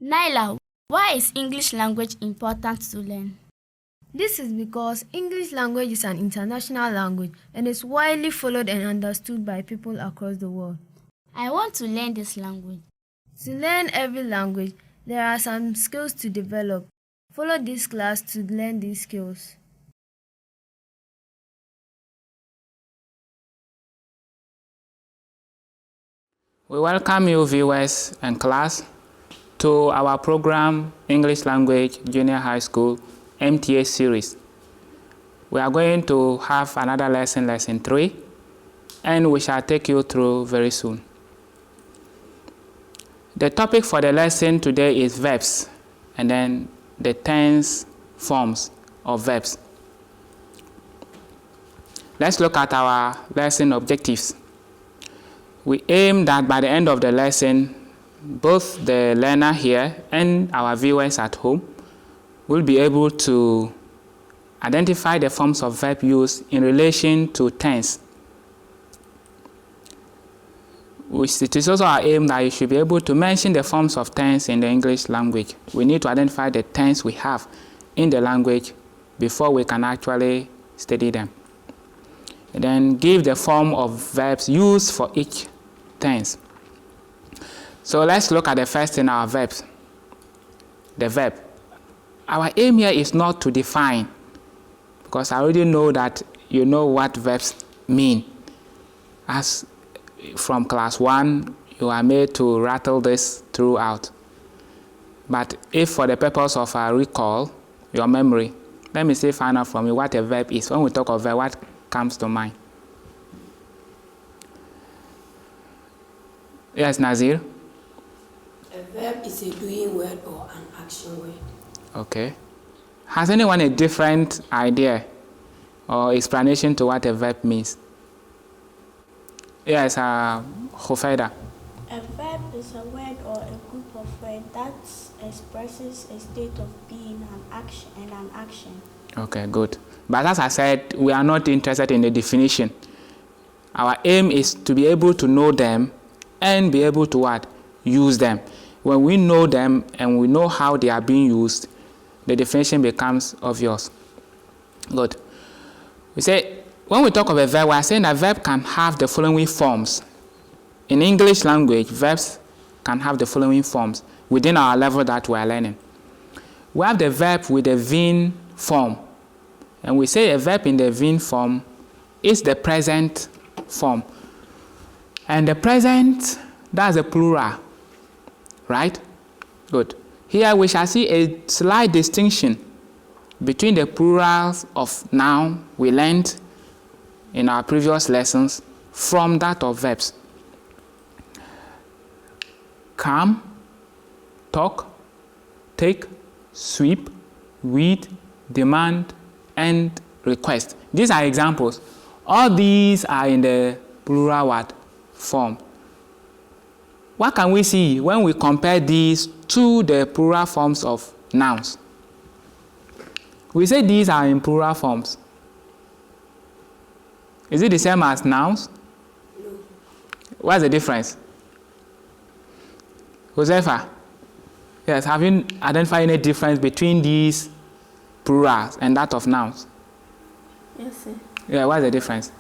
Nyla, why is English language important to learn? This is because English language is an international language and is widely followed and understood by people across the world. I want to learn this language. To learn every language, there are some skills to develop. Follow this class to learn these skills. We welcome you viewers and class to our program English Language Junior High School MTA series. We are going to have another lesson, lesson 3, and we shall take you through very soon. The topic for the lesson today is verbs, and then the tense forms of verbs. Let's look at our lesson objectives. We aim that by the end of the lesson, both the learner here and our viewers at home will be able to identify the forms of verb used in relation to tense. It is also our aim that you should be able to mention the forms of tense in the English language. We need to identify the tense we have in the language before we can actually study them. And then give the form of verbs used for each tense. So let's look at the first in our verbs, the verb. Our aim here is not to define, because I already know that you know what verbs mean. As from class 1, you are made to rattle this throughout. But if for the purpose of recall, your memory, let me say find out from you what a verb is. When we talk of verb, what comes to mind? Yes, Nazir? A verb is a doing word or an action word. Okay. Has anyone a different idea or explanation to what a verb means? Yes, Hofeda. A verb is a word or a group of words that expresses a state of being an action. Okay, good. But as I said, we are not interested in the definition. Our aim is to be able to know them and be able to what? Use them. When we know them and we know how they are being used, the definition becomes obvious. Good. We say, when we talk of a verb, we are saying that verb can have the following forms. In English language, verbs can have the following forms within our level that we are learning. We have the verb with the VIN form. And we say a verb in the VIN form is the present form. And the present, that's a plural, right? Good. Here we shall see a slight distinction between the plurals of noun we learned in our previous lessons from that of verbs. Come, talk, take, sweep, read, demand, and request. These are examples. All these are in the plural word form. What can we see when we compare these to the plural forms of nouns? We say these are in plural forms. Is it the same as nouns? No. What's the difference? Josefa? Yes, have you identified any difference between these plurals and that of nouns? Yes, sir. Yeah, what's the difference?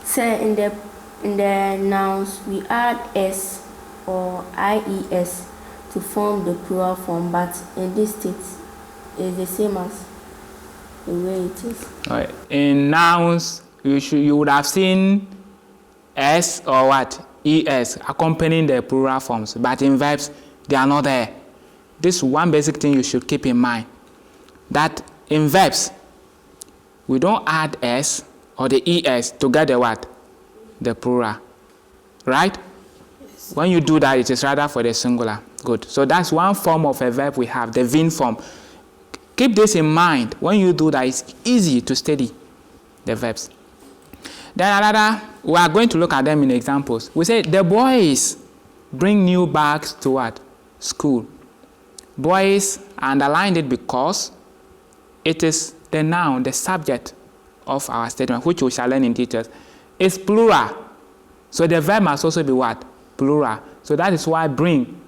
Sir, in the nouns, we add s or ies to form the plural form, but in this state, it's the same as the way it is. All right. In nouns, you would have seen s or what? Es accompanying the plural forms, but in verbs, they are not there. This is one basic thing you should keep in mind, that in verbs, we don't add s or the es to get the what? The plural, right? Yes. When you do that, it is rather for the singular. Good. So that's one form of a verb we have, the VIN form. Keep this in mind. When you do that, it's easy to study the verbs. Then another, we are going to look at them in examples. We say the boys bring new bags to what? School. Boys, I underlined it because it is the noun, the subject of our statement, which we shall learn in detail. It's plural. So the verb must also be what? Plural. So that is why bring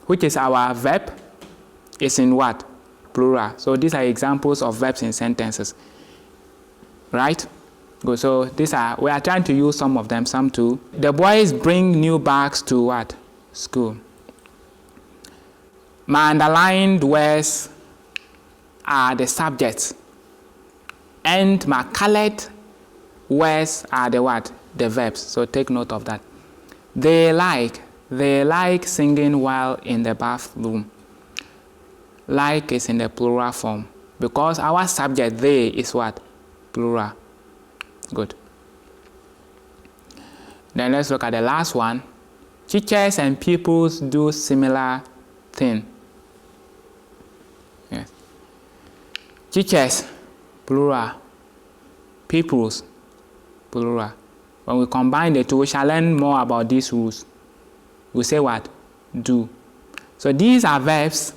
which is our verb, is in what? Plural. So these are examples of verbs in sentences. Right? Good. So we are trying to use some of them, some too. The boys bring new bags to what? School. My underlined words are the subjects, and my colored words are the what? The verbs. So take note of that. They like singing while in the bathroom. Like is in the plural form because our subject they is what? Plural. Good. Then let's look at the last one. Teachers and pupils do similar thing. Yes. Teachers, plural. Pupils, plural. When we combine the two, we shall learn more about these rules. We say what? Do. So these are verbs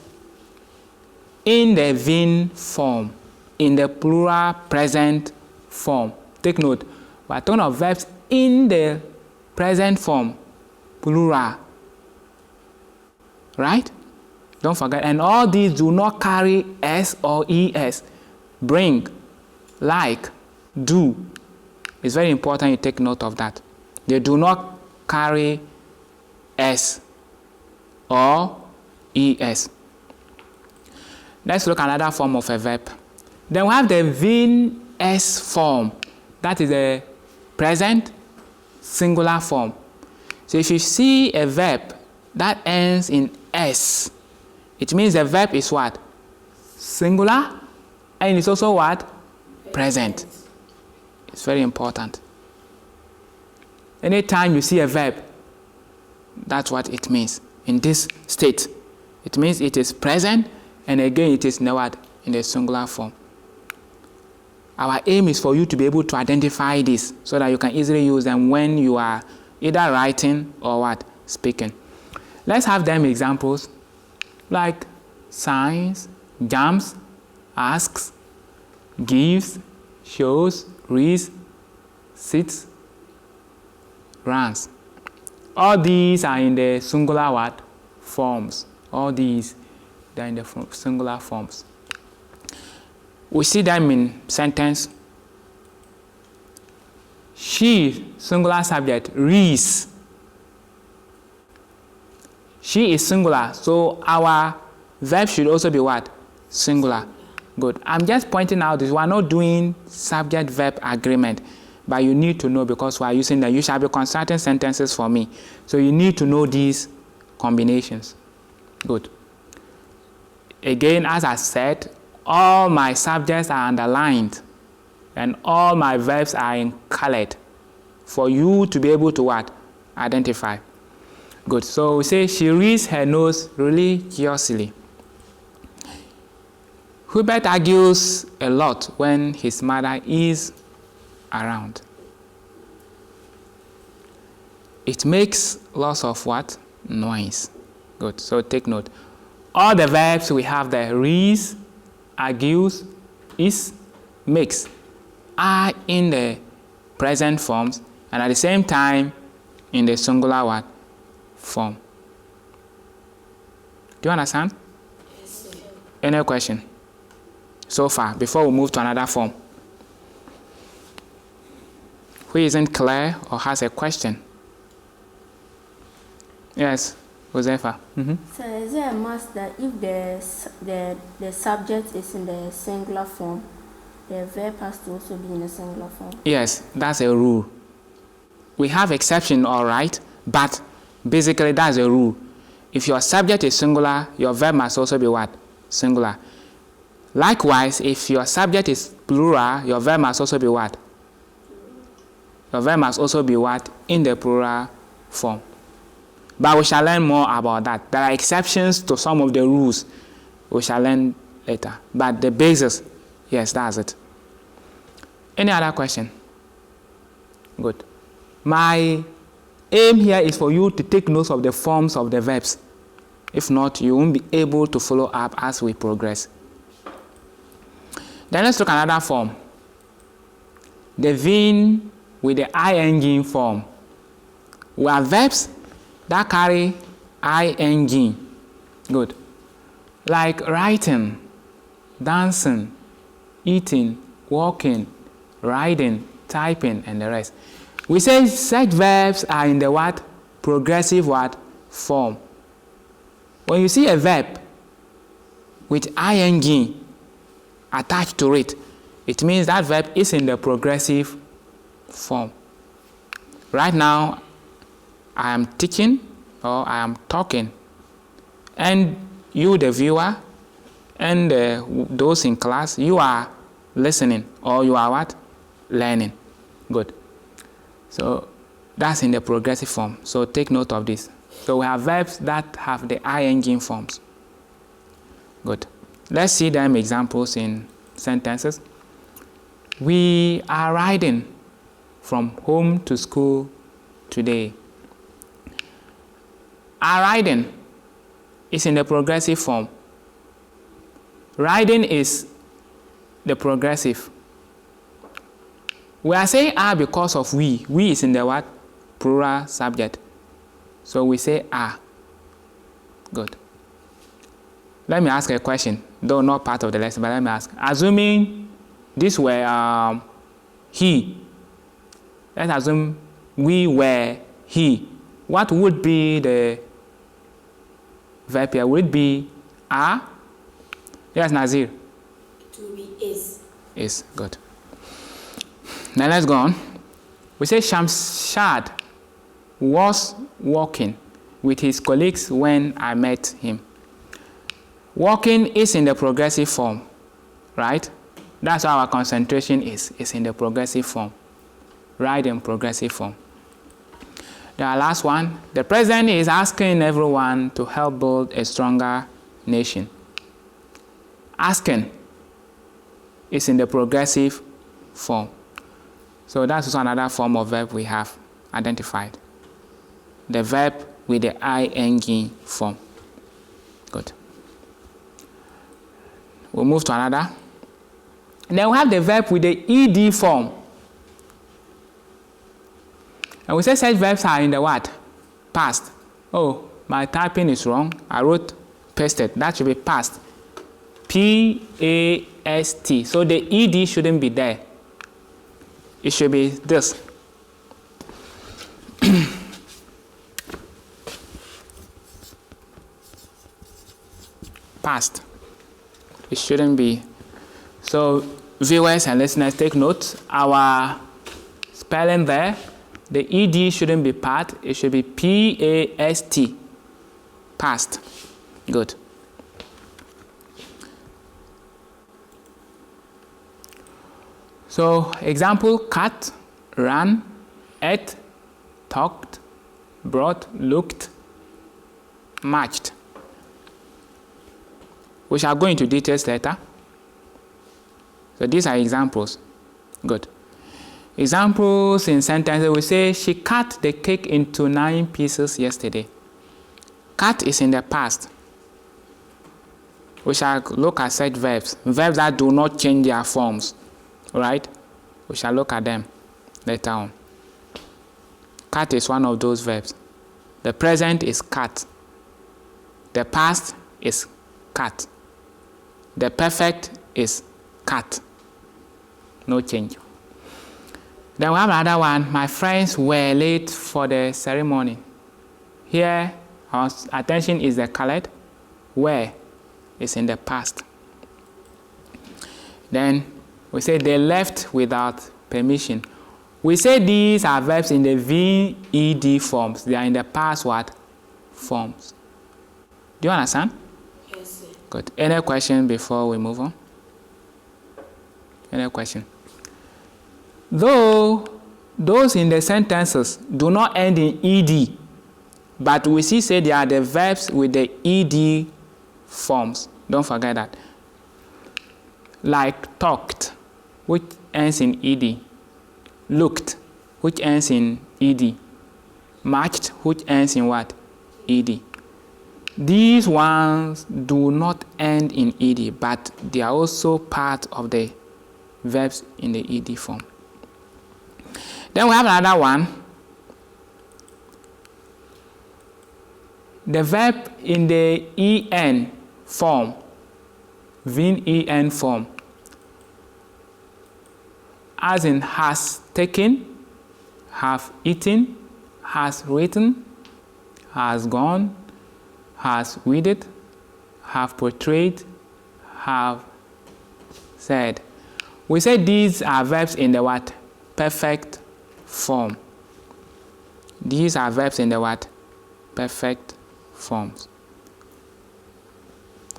in the VIN form, in the plural present form. Take note, we are talking of verbs in the present form, plural. Right? Don't forget. And all these do not carry S or ES. Bring, like, do. It's very important you take note of that. They do not carry S or ES. Let's look at another form of a verb. Then we have the VIN S form. That is the present singular form. So if you see a verb that ends in S, it means the verb is what? Singular, and it's also what? Present. It's very important. Anytime you see a verb, that's what it means. In this state, it means it is present, and again it is in the what? In the singular form. Our aim is for you to be able to identify this so that you can easily use them when you are either writing or what? Speaking. Let's have them examples like signs, jumps, asks, gives, shows, reads, sits, runs. All these are in the singular what? Forms. All these, they are in the singular forms. We see them in sentence. She, singular subject, reads. She is singular, so our verb should also be what? Singular. Good. I'm just pointing out this. We are not doing subject-verb agreement, but you need to know because we are using them. You shall be constructing sentences for me. So you need to know these combinations. Good. Again, as I said, all my subjects are underlined and all my verbs are in colored for you to be able to what? Identify. Good. So we say she reads her notes religiously. Hubert argues a lot when his mother is around. It makes lots of what? Noise. Good. So take note. All the verbs we have there, reads, argues, is, makes, are in the present forms and at the same time in the singular what? Form. Do you understand? Yes, sir. Any question so far before we move to another form? Who isn't clear or has a question? Yes, Josefa. So is it a must that if the subject is in the singular form, the verb has to also be in the singular form? Yes, that's a rule. We have exception, all right, but basically that's a rule. If your subject is singular, your verb must also be what? Singular. Likewise, if your subject is plural, your verb must also be what? Your verb must also be what? In the plural form. But we shall learn more about that. There are exceptions to some of the rules. We shall learn later. But the basis, yes, that's it. Any other question? Good. My aim here is for you to take notes of the forms of the verbs. If not, you won't be able to follow up as we progress. Then let's look at another form. The VIN with the ing form. We have verbs that carry ing. Good. Like writing, dancing, eating, walking, riding, typing, and the rest. We say such verbs are in the what? Progressive what? Form. When you see a verb with ing attached to it, it means that verb is in the progressive form. Right now, I am teaching or I am talking, and you, the viewer, and those in class, you are listening or you are what? Learning. Good. So that's in the progressive form. So take note of this. So we have verbs that have the ing forms. Good. Let's see them examples in sentences. We are riding from home to school today. Are riding is in the progressive form. Riding is the progressive. We are saying are because of we. We is in the what? Plural subject. So we say are. Good. Let me ask a question, though not part of the lesson, but let me ask. Assuming this were he. Let's assume we were he. What would be the verb here? Would it be are? Yes, Nazir. It will be is. Is. Good. Now let's go on. We say Shamshad was walking with his colleagues when I met him. Walking is in the progressive form, right? That's how our concentration is in the progressive form. Right, in progressive form. The last one, the president is asking everyone to help build a stronger nation. Asking is in the progressive form. So that's also another form of verb we have identified. The verb with the ing form. Good. We'll move to another. And then we have the verb with the ed form. And we say such verbs are in the what? Past. Oh, my typing is wrong. I wrote pasted. That should be past. P-A-S-T. So the ed shouldn't be there. It should be this. Past. It shouldn't be. So viewers and listeners, take note. Our spelling there, the ed shouldn't be part. It should be P-A-S-T. Past. Good. So example, cut, ran, ate, talked, brought, looked, matched. We shall go into details later. So these are examples. Good. Examples in sentences, we say, she cut the cake into 9 pieces yesterday. Cut is in the past. We shall look at such verbs. Verbs that do not change their forms. Right? We shall look at them later on. Cut is one of those verbs. The present is cut. The past is cut. The perfect is cut. No change. Then we have another one. My friends were late for the ceremony. Here, our attention is the colored. Were is in the past. Then we say they left without permission. We say these are verbs in the VED forms. They are in the past what? Forms. Do you understand? Yes, sir. Good. Any question before we move on? Any question? Though those in the sentences do not end in ed, but we see say they are the verbs with the ed forms. Don't forget that. Like talked, which ends in ed. Looked, which ends in ed. Matched, which ends in what? Ed. These ones do not end in ed, but they are also part of the verbs in the ed form. Then we have another one. The verb in the en form, en form, as in has taken, have eaten, has written, has gone, has read, have portrayed, have said. We say these are verbs in the what? Perfect form. These are verbs in the what? Perfect forms.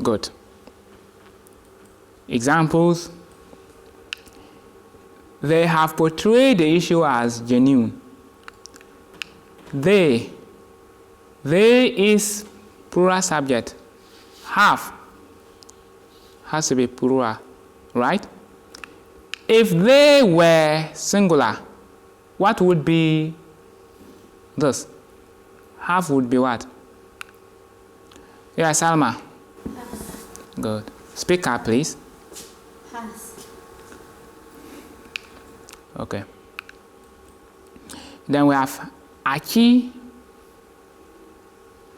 Good. Examples. They have portrayed the issue as genuine. They is plural subject. Have has to be plural, right? If they were singular, what would be this? Have would be what? Yeah, Salma. Has. Good. Speak up, please. Has. Okay. Then we have Aki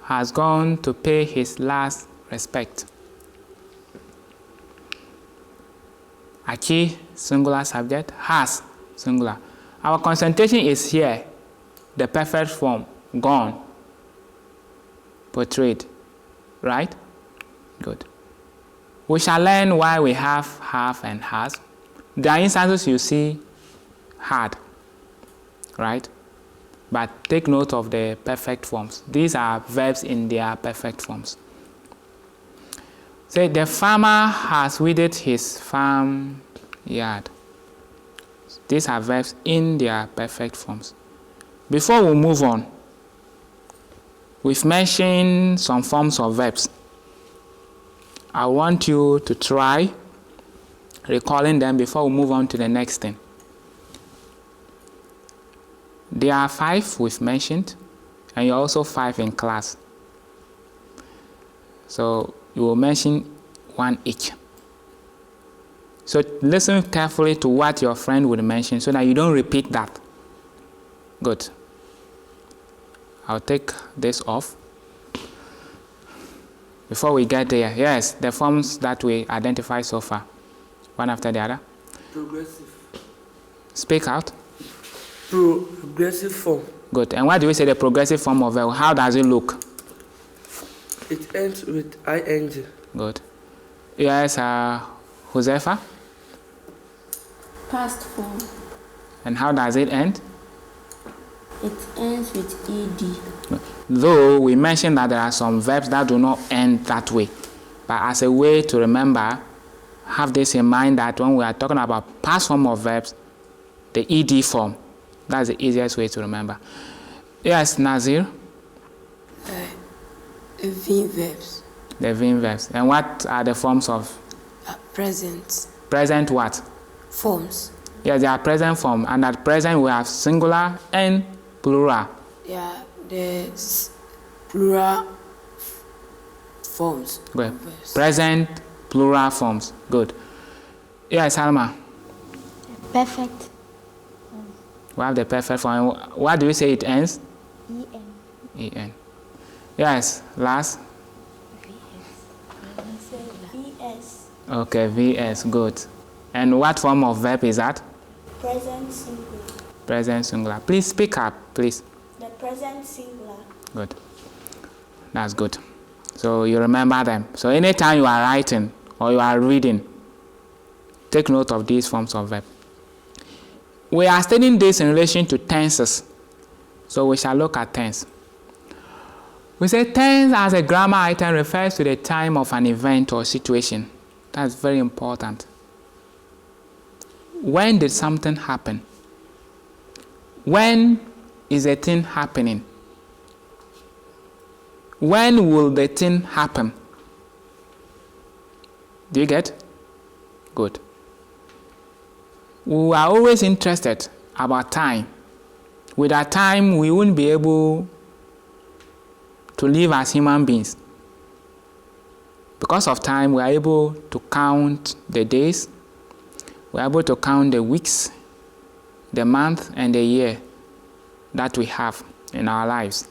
has gone to pay his last respect. Aki, singular subject. Has, singular. Our concentration is here. The perfect form, gone, portrayed, right? Good. We shall learn why we have and has. There are instances you see had, right? But take note of the perfect forms. These are verbs in their perfect forms. Say, the farmer has weeded his farm yard. These are verbs in their perfect forms. Before we move on, we've mentioned some forms of verbs. I want you to try recalling them before we move on to the next thing. There are 5 we've mentioned, and you're also 5 in class. So you will mention 1 each. So listen carefully to what your friend would mention so that you don't repeat that. Good. I'll take this off. Before we get there, yes, the forms that we identify so far, one after the other. Progressive. Speak out. Progressive form. Good. And what do we say the progressive form of verb? How does it look? It ends with ing. Good. Yes, Josefa? Past form. And how does it end? It ends with ed. Though we mentioned that there are some verbs that do not end that way. But as a way to remember, have this in mind that when we are talking about past form of verbs, the ed form, that's the easiest way to remember. Yes, Nazir? Vin verbs. The Vin verbs. And what are the forms of? Present. Present what? Forms. Yes, they are present form. And at present we have singular and plural. Yeah, the plural forms. Good. Present plural forms. Good. Yes, Alma. Perfect. We have the perfect form. What do we say it ends? En. En. Yes, last. Vs. Okay, Vs. Good. And what form of verb is that? Present singular. Present singular. Please speak up, please. The present singular. Good. That's good. So you remember them. So anytime you are writing or you are reading, take note of these forms of verb. We are studying this in relation to tenses. So we shall look at tense. We say tense as a grammar item refers to the time of an event or situation. That's very important. When did something happen? When is a thing happening? When will the thing happen? Do you get? Good. We are always interested about time. Without time, we won't be able to live as human beings. Because of time, we are able to count the days, we are able to count the weeks, the month, and the year that we have in our lives.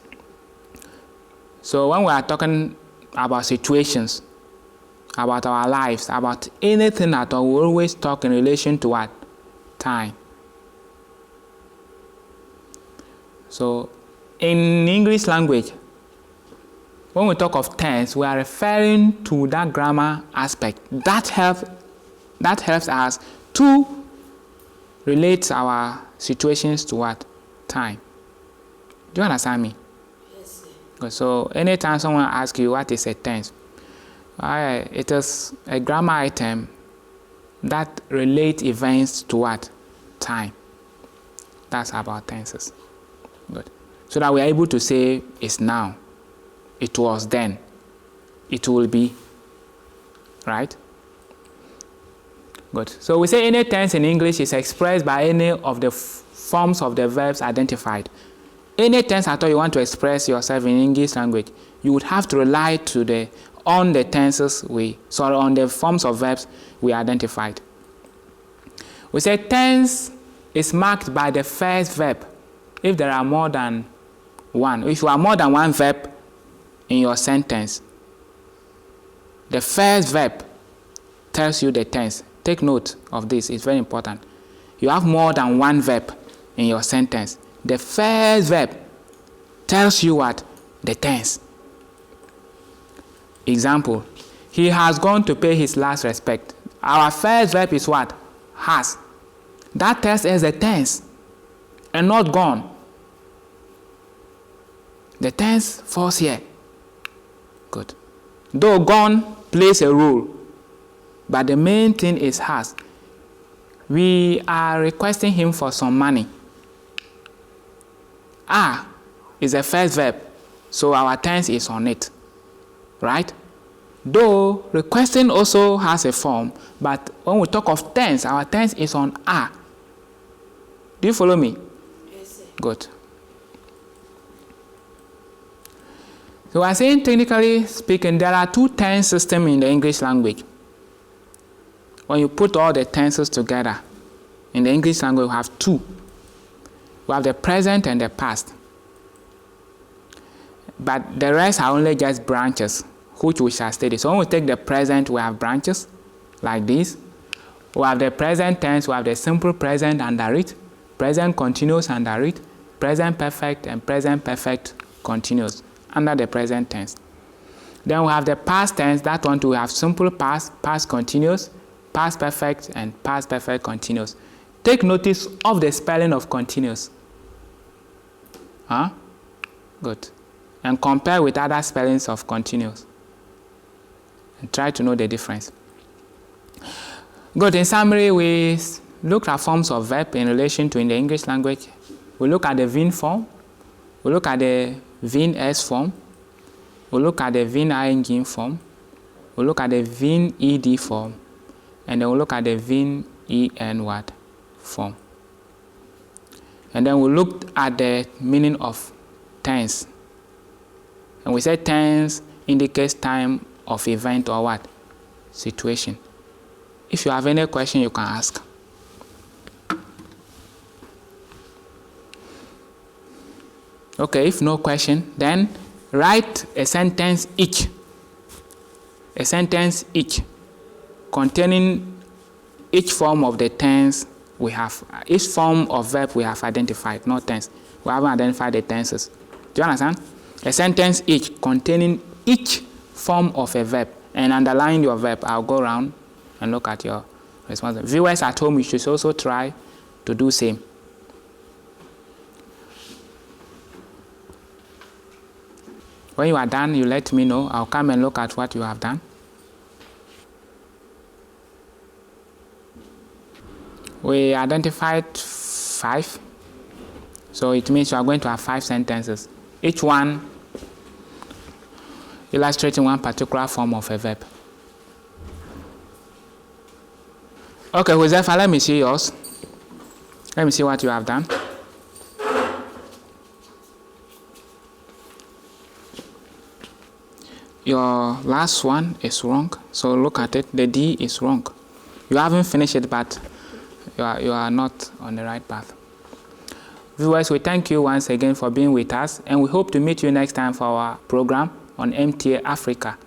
So when we are talking about situations, about our lives, about anything at all, we always talk in relation to what? Time. So in English language, when we talk of tense, we are referring to that grammar aspect that helps us to relate our situations to what? Time. Do you understand me? Yes, sir. Good. So anytime someone asks you what is a tense, it is a grammar item that relates events to what? Time. That's about tenses. Good. So that we are able to say it's now, it was then, it will be. Right? Good. So we say any tense in English is expressed by any of the forms of the verbs identified. Any tense at all you want to express yourself in English language, you would have to rely on the forms of verbs we identified. We say tense is marked by the first verb if there are more than one. If you have more than one verb in your sentence, the first verb tells you the tense. Take note of this, it's very important. You have more than one verb in your sentence. The first verb tells you what? The tense. Example, he has gone to pay his last respect. Our first verb is what? Has. That tells us the tense and not gone. The tense falls here. Good. Though gone plays a role, but the main thing is has. We are requesting him for some money. Is the first verb, so our tense is on it. Right? Though requesting also has a form, but when we talk of tense, our tense is on are. Do you follow me? Yes, sir. Good. So I saying, technically speaking, there are two tense systems in the English language. When you put all the tenses together, in the English language we have two. We have the present and the past. But the rest are only just branches, which we shall study. So when we take the present, we have branches like this. We have the present tense, we have the simple present under it, present continuous under it, present perfect and present perfect continuous under the present tense. Then we have the past tense. That one too, we have simple past, past continuous, past perfect and past perfect continuous. Take notice of the spelling of continuous. Good. And compare with other spellings of continuous. And try to know the difference. Good. In summary, we looked at forms of verb in relation to in the English language. We look at the VIN form. We look at the VIN S form. We look at the VIN ING form. We look at the VIN ED form. And then we look at the VIN EN word form. And then we looked at the meaning of tense. And we said tense indicates time of event or what? Situation. If you have any question, you can ask. Okay, if no question, then write a sentence each. A sentence each containing each form of the tense we have, each form of verb we have identified, not tense. We haven't identified the tenses. Do you understand? A sentence each containing each form of a verb, and underline your verb. I'll go around and look at your response. Viewers at home, you should also try to do same. When you are done, you let me know. I'll come and look at what you have done. We identified 5. So it means you are going to have 5 sentences. Each one illustrating one particular form of a verb. Okay, Josefa, let me see yours. Let me see what you have done. Your last one is wrong, so look at it. The D is wrong. You haven't finished it, but you are not on the right path. Viewers, we thank you once again for being with us, and we hope to meet you next time for our program on MTA Africa.